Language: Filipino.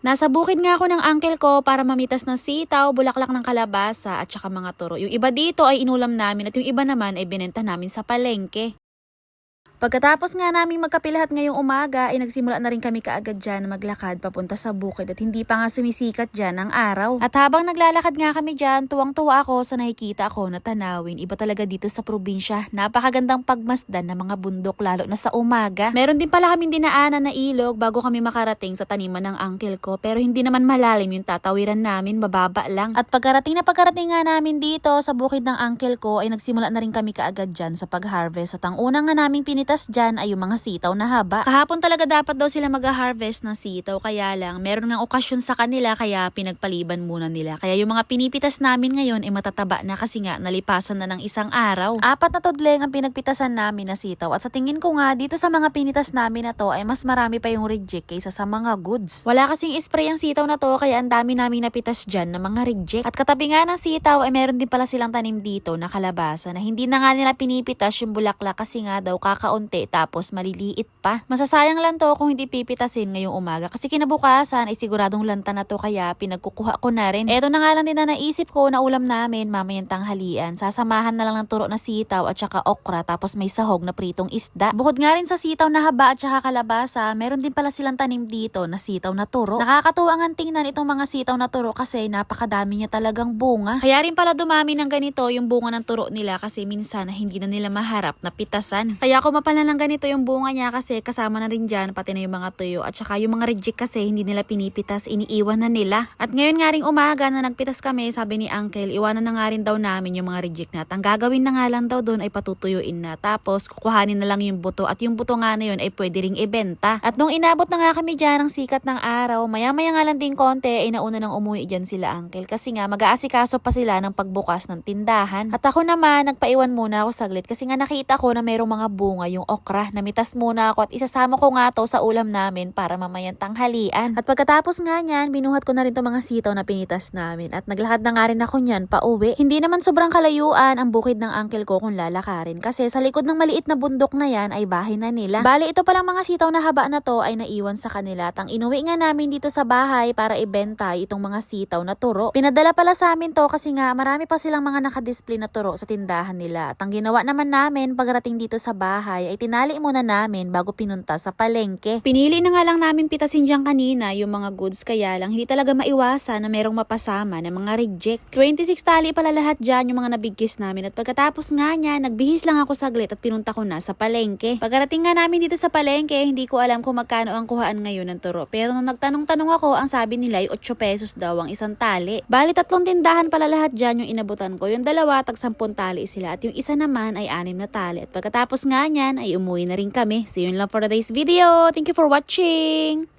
Nasa bukid nga ako ng uncle ko para mamitas ng sitaw, bulaklak ng kalabasa at saka mga turo. Yung iba dito ay inulam namin at yung iba naman ay binenta namin sa palengke. Pagkatapos nga naming magkapilahat ngayong umaga, ay nagsimula na rin kami kaagad dyan maglakad papunta sa bukid at hindi pa nga sumisikat dyan ang araw. At habang naglalakad nga kami dyan, tuwang-tuwa ako sa nakikita ako na tanawin. Iba talaga dito sa probinsya, napakagandang pagmasdan ng mga bundok lalo na sa umaga. Meron din pala kaming dinaanan na ilog bago kami makarating sa taniman ng uncle ko, pero hindi naman malalim yung tatawiran namin, mababa lang. At pagkarating nga namin dito sa bukid ng uncle ko, ay nagsimula na rin kami kaagad dyan sa pag-harvest. At ang unang nga naming pinitas dyan ay yung mga sitaw na haba. Kahapon talaga dapat daw sila mag-harvest ng sitaw, kaya lang meron ngang okasyon sa kanila kaya pinagpaliban muna nila. Kaya yung mga pinipitas namin ngayon ay matataba na kasi nga nalipasan na ng isang araw. 4 na tudleng ang pinagpitasan namin na sitaw at sa tingin ko nga dito sa mga pinitas namin na to ay mas marami pa yung reject kaysa sa mga goods. Wala kasing spray ang sitaw na to kaya ang dami namin napitas dyan ng mga reject. At katabi nga ng sitaw ay meron din pala silang tanim dito na kalabasa na hindi na nga nila pinipitas yung bulaklak kasi nga daw kakaunti tapos maliliit pa. Masasayang lang to kung hindi pipitasin ngayong umaga kasi kinabukasan ay siguradong lanta na to kaya pinagkukuha ko na rin. Eto na nga lang din na naisip ko na ulam namin mamayang tanghalian. Sasamahan na lang ng turo na sitaw at saka okra tapos may sahog na pritong isda. Bukod nga rin sa sitaw na haba at saka kalabasa, meron din pala silang tanim dito na sitaw na turo. Nakakatuwa ang tingnan itong mga sitaw na turo kasi napakadami niya talagang bunga. Kaya rin pala dumami ng ganito yung bunga ng turo nila kasi minsan hindi na nila maharap na pitasan. Kaya ako mapala ng ganito yung bunga niya kasi kasama na rin dyan pati na yung mga tuyo at saka yung mga reject kasi hindi nila pinipitas, iniiwan na nila. At ngayon nga ring umaga na nagpitas kami, sabi ni uncle, iwanan na nga rin daw namin yung mga reject na. Ang gagawin na nga lang daw doon ay patutuyuin na tapos kukuhanin na lang yung buto at yung buto nga na yun ay pwede ring ibenta. At nung inabot na nga kami dyan ng sikat ng araw, maya-maya nga lang din konti ay nauna nang umuwi dyan sila uncle kasi nga mag-aasikaso pa sila ng pagbukas ng tindahan. At ako naman nagpaiwan muna ako saglit kasi nga nakita ko na mayroong mga bunga yung okra. Namitas muna ako at isasama ko nga to sa ulam namin para mamayang tanghalian. At pagkatapos nga niyan, binuhat ko na rin to mga sitaw na pinitas namin at naglakad na nga rin ako niyan pa uwi. Hindi naman sobrang kalayuan ang bukid ng uncle ko kung lalakarin kasi sa likod ng maliit na bundok na yan ay bahay na nila. Bali ito palang mga sitaw na haba na to ay naiwan sa kanila at ang inuwi nga namin dito sa bahay para ibenta itong mga sitaw na turo. Pinadala pala sa amin to kasi nga marami pa silang mga nakadisplay na turo sa tindahan nila. At ang ginawa naman namin pagdating dito sa bahay ay tinali muna namin bago pinunta sa palengke. Pinili na nga lang namin pitasin dyan kanina yung mga goods kaya lang hindi talaga maiwasan na merong mapasama na mga reject. 26 tali pala lahat dyan yung mga nabigkis namin at pagkatapos nga niya nagbihis lang ako saglit at pinunta ko na sa palengke. Pagkarating nga namin dito sa palengke hindi ko alam kung magkano ang kuhaan ngayon ng turo pero nung nagtanong-tanong ako ang sabi nila ay 8 pesos daw ang isang tali. Bali 3 tindahan pala lahat dyan yung inabutan ko. Yung dalawa tag 10 tali sila at yung isa naman ay 6 na tali at pagkatapos nga niyan ay umuwi na rin kami. So yun lang for today's video. Thank you for watching!